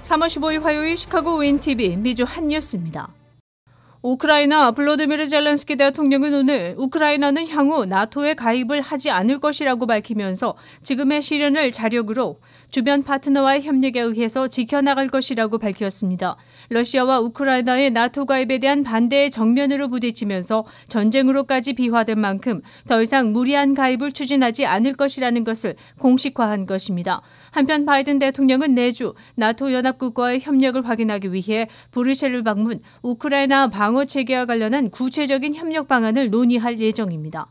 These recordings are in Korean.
3월 15일 화요일 시카고 윈TV 미주 한뉴스입니다. 우크라이나 블로드미르 젤렌스키 대통령은 오늘 우크라이나는 향후 나토에 가입을 하지 않을 것이라고 밝히면서 지금의 시련을 자력으로 주변 파트너와의 협력에 의해서 지켜나갈 것이라고 밝혔습니다. 러시아와 우크라이나의 나토 가입에 대한 반대의 정면으로 부딪히면서 전쟁으로까지 비화된 만큼 더 이상 무리한 가입을 추진하지 않을 것이라는 것을 공식화한 것입니다. 한편 바이든 대통령은 내주 나토 연합국과의 협력을 확인하기 위해 브뤼셀을 방문, 우크라이나 방어 체계와 관련한 구체적인 협력 방안을 논의할 예정입니다.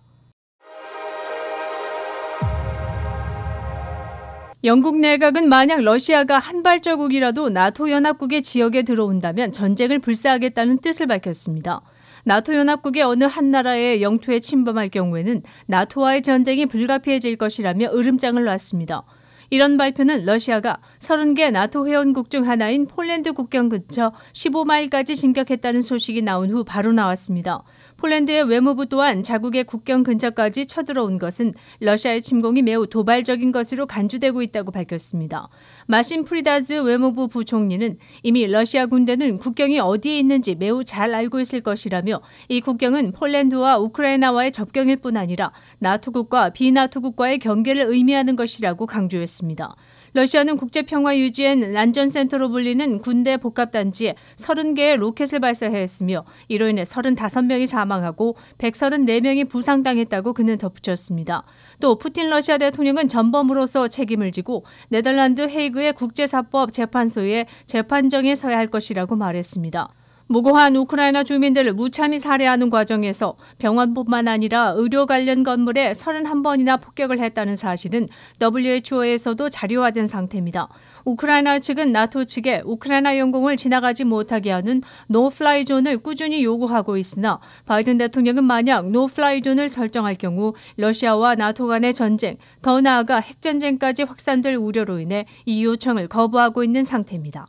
영국 내각은 만약 러시아가 한 발자국이라도 나토 연합국의 지역에 들어온다면 전쟁을 불사하겠다는 뜻을 밝혔습니다. 나토 연합국의 어느 한 나라의 영토에 침범할 경우에는 나토와의 전쟁이 불가피해질 것이라며 으름장을 놨습니다. 이런 발표는 러시아가 30개 나토 회원국 중 하나인 폴란드 국경 근처 15마일까지 진격했다는 소식이 나온 후 바로 나왔습니다. 폴란드의 외무부 또한 자국의 국경 근처까지 쳐들어온 것은 러시아의 침공이 매우 도발적인 것으로 간주되고 있다고 밝혔습니다. 마신 프리다즈 외무부 부총리는 이미 러시아 군대는 국경이 어디에 있는지 매우 잘 알고 있을 것이라며 이 국경은 폴란드와 우크라이나와의 접경일 뿐 아니라 나토국과 비나토국과의 경계를 의미하는 것이라고 강조했습니다. 러시아는 국제평화 유지엔 안전센터로 불리는 군대 복합단지에 30개의 로켓을 발사했으며 이로 인해 35명이 사망하고 134명이 부상당했다고 그는 덧붙였습니다. 또 푸틴 러시아 대통령은 전범으로서 책임을 지고 네덜란드 헤이그의 국제사법 재판소에 재판정에 서야 할 것이라고 말했습니다. 무고한 우크라이나 주민들을 무참히 살해하는 과정에서 병원뿐만 아니라 의료 관련 건물에 31번이나 폭격을 했다는 사실은 WHO에서도 자료화된 상태입니다. 우크라이나 측은 나토 측에 우크라이나 영공을 지나가지 못하게 하는 노플라이 존을 꾸준히 요구하고 있으나 바이든 대통령은 만약 노플라이 존을 설정할 경우 러시아와 나토 간의 전쟁, 더 나아가 핵전쟁까지 확산될 우려로 인해 이 요청을 거부하고 있는 상태입니다.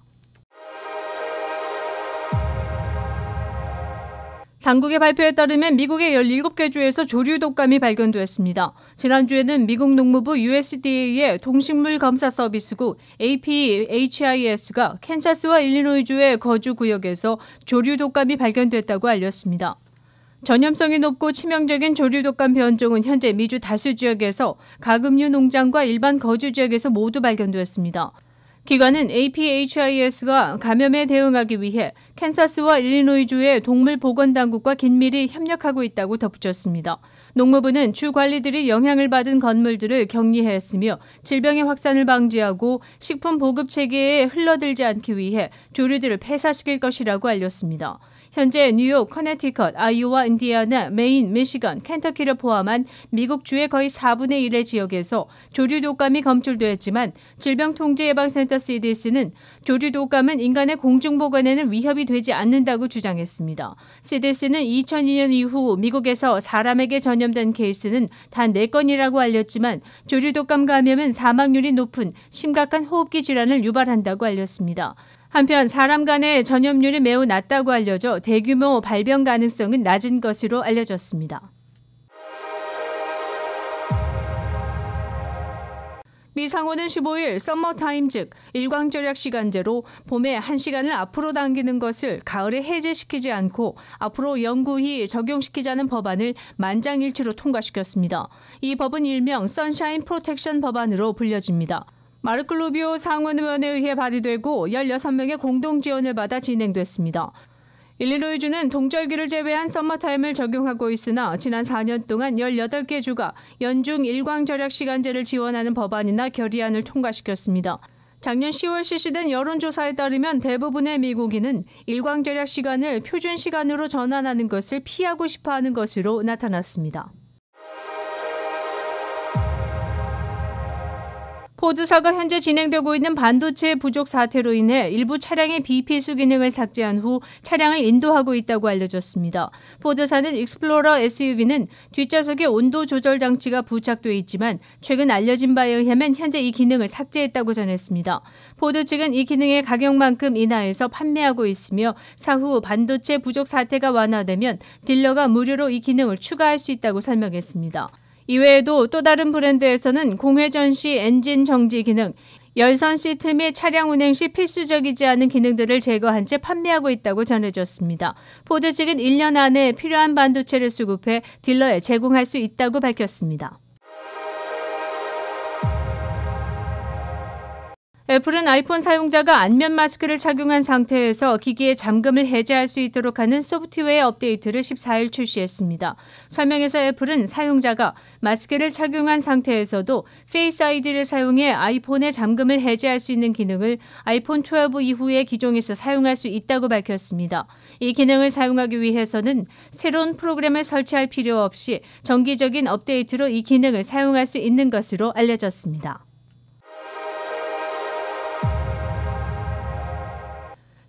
당국의 발표에 따르면 미국의 17개 주에서 조류 독감이 발견됐습니다. 지난주에는 미국 농무부 USDA의 동식물 검사 서비스국 APHIS가 캔사스와 일리노이주의 거주 구역에서 조류 독감이 발견됐다고 알렸습니다. 전염성이 높고 치명적인 조류 독감 변종은 현재 미주 다수 지역에서 가금류 농장과 일반 거주 지역에서 모두 발견됐습니다. 기관은 APHIS가 감염에 대응하기 위해 캔사스와 일리노이주의 동물보건당국과 긴밀히 협력하고 있다고 덧붙였습니다. 농무부는 주 관리들이 영향을 받은 건물들을 격리했으며 질병의 확산을 방지하고 식품 보급 체계에 흘러들지 않기 위해 조류들을 폐사시킬 것이라고 알렸습니다. 현재 뉴욕, 커네티컷, 아이오와 인디애나, 메인, 미시건, 켄터키를 포함한 미국 주의 거의 4분의 1의 지역에서 조류 독감이 검출되었지만 질병통제예방센터 CDC는 조류 독감은 인간의 공중보건에는 위협이 되지 않는다고 주장했습니다. CDC는 2002년 이후 미국에서 사람에게 전염된 케이스는 단 4건이라고 알렸지만 조류 독감 감염은 사망률이 높은 심각한 호흡기 질환을 유발한다고 알렸습니다. 한편 사람 간의 전염률이 매우 낮다고 알려져 대규모 발병 가능성은 낮은 것으로 알려졌습니다. 미 상원은 15일 서머타임 즉 일광절약 시간제로 봄에 1시간을 앞으로 당기는 것을 가을에 해제시키지 않고 앞으로 영구히 적용시키자는 법안을 만장일치로 통과시켰습니다. 이 법은 일명 선샤인 프로텍션 법안으로 불려집니다. 마르크 루비오 상원 의원에 의해 발의되고 16명의 공동 지원을 받아 진행됐습니다. 일리노이주는 동절기를 제외한 서머타임을 적용하고 있으나 지난 4년 동안 18개 주가 연중 일광절약 시간제를 지원하는 법안이나 결의안을 통과시켰습니다. 작년 10월 실시된 여론조사에 따르면 대부분의 미국인은 일광절약 시간을 표준 시간으로 전환하는 것을 피하고 싶어하는 것으로 나타났습니다. 포드사가 현재 진행되고 있는 반도체 부족 사태로 인해 일부 차량의 비필수 기능을 삭제한 후 차량을 인도하고 있다고 알려졌습니다. 포드사는 익스플로러 SUV는 뒷좌석에 온도 조절 장치가 부착돼 있지만 최근 알려진 바에 의하면 현재 이 기능을 삭제했다고 전했습니다. 포드 측은 이 기능의 가격만큼 인하해서 판매하고 있으며 사후 반도체 부족 사태가 완화되면 딜러가 무료로 이 기능을 추가할 수 있다고 설명했습니다. 이외에도 또 다른 브랜드에서는 공회전 시 엔진 정지 기능, 열선 시트 및 차량 운행 시 필수적이지 않은 기능들을 제거한 채 판매하고 있다고 전해졌습니다. 포드 측은 1년 안에 필요한 반도체를 수급해 딜러에 제공할 수 있다고 밝혔습니다. 애플은 아이폰 사용자가 안면 마스크를 착용한 상태에서 기기의 잠금을 해제할 수 있도록 하는 소프트웨어 업데이트를 14일 출시했습니다. 설명에서 애플은 사용자가 마스크를 착용한 상태에서도 페이스 아이디를 사용해 아이폰의 잠금을 해제할 수 있는 기능을 아이폰 12 이후에 기종에서 사용할 수 있다고 밝혔습니다. 이 기능을 사용하기 위해서는 새로운 프로그램을 설치할 필요 없이 정기적인 업데이트로 이 기능을 사용할 수 있는 것으로 알려졌습니다.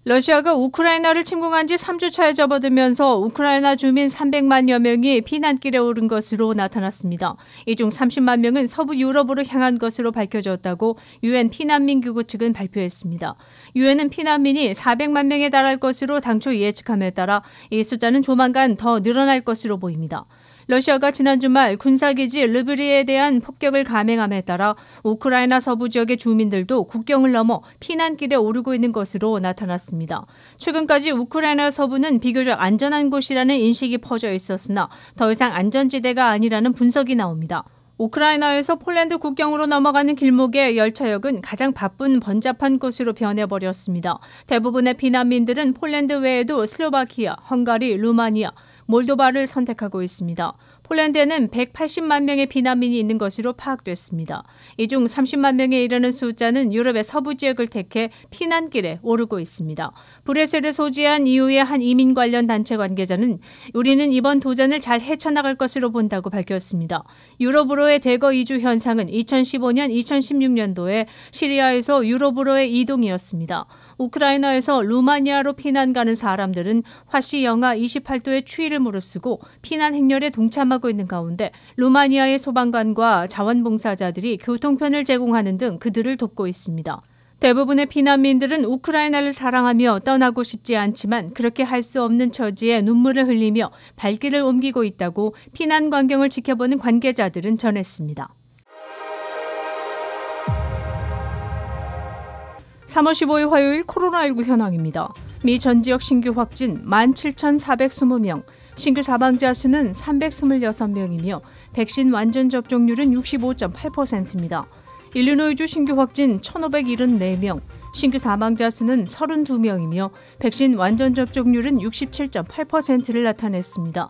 러시아가 우크라이나를 침공한 지 3주차에 접어들면서 우크라이나 주민 300만여 명이 피난길에 오른 것으로 나타났습니다. 이 중 30만 명은 서부 유럽으로 향한 것으로 밝혀졌다고 유엔 피난민 기구 측은 발표했습니다. 유엔은 피난민이 400만 명에 달할 것으로 당초 예측함에 따라 이 숫자는 조만간 더 늘어날 것으로 보입니다. 러시아가 지난 주말 군사기지 르브리에 대한 폭격을 감행함에 따라 우크라이나 서부 지역의 주민들도 국경을 넘어 피난길에 오르고 있는 것으로 나타났습니다. 최근까지 우크라이나 서부는 비교적 안전한 곳이라는 인식이 퍼져 있었으나 더 이상 안전지대가 아니라는 분석이 나옵니다. 우크라이나에서 폴란드 국경으로 넘어가는 길목의 열차역은 가장 바쁜 번잡한 곳으로 변해버렸습니다. 대부분의 피난민들은 폴란드 외에도 슬로바키아, 헝가리, 루마니아, 몰도바를 선택하고 있습니다. 폴란드에는 180만 명의 피난민이 있는 것으로 파악됐습니다. 이 중 30만 명에 이르는 숫자는 유럽의 서부 지역을 택해 피난길에 오르고 있습니다. 브레셀을 소지한 EU의 한 이민 관련 단체 관계자는 우리는 이번 도전을 잘 헤쳐나갈 것으로 본다고 밝혔습니다. 유럽으로의 대거 이주 현상은 2015년, 2016년도에 시리아에서 유럽으로의 이동이었습니다. 우크라이나에서 루마니아로 피난 가는 사람들은 화씨 영하 28도의 추위를 무릅쓰고 피난 행렬에 동참하고 있는 가운데 루마니아의 소방관과 자원봉사자들이 교통편을 제공하는 등 그들을 돕고 있습니다. 대부분의 피난민들은 우크라이나를 사랑하며 떠나고 싶지 않지만 그렇게 할 수 없는 처지에 눈물을 흘리며 발길을 옮기고 있다고 피난 광경을 지켜보는 관계자들은 전했습니다. 3월 15일 화요일 코로나19 현황입니다. 미 전 지역 신규 확진 17,420명, 신규 사망자 수는 326명이며 백신 완전 접종률은 65.8%입니다. 일리노이주 신규 확진 1,574명, 신규 사망자 수는 32명이며 백신 완전 접종률은 67.8%를 나타냈습니다.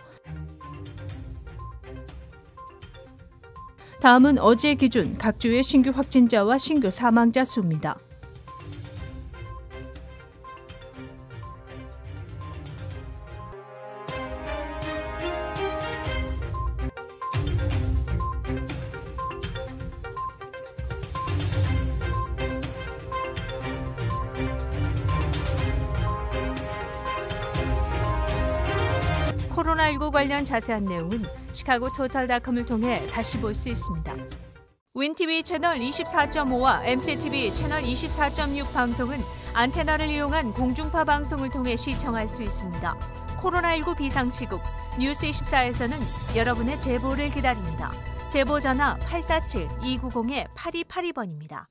다음은 어제 기준 각 주의 신규 확진자와 신규 사망자 수입니다. 코로나19 관련 자세한 내용은 시카고 토탈닷컴을 통해 다시 볼 수 있습니다. 윈TV 채널 24.5와 MCTV 채널 24.6 방송은 안테나를 이용한 공중파 방송을 통해 시청할 수 있습니다. 코로나19 비상시국 뉴스24에서는 여러분의 제보를 기다립니다. 제보 전화 847-290-8282번입니다.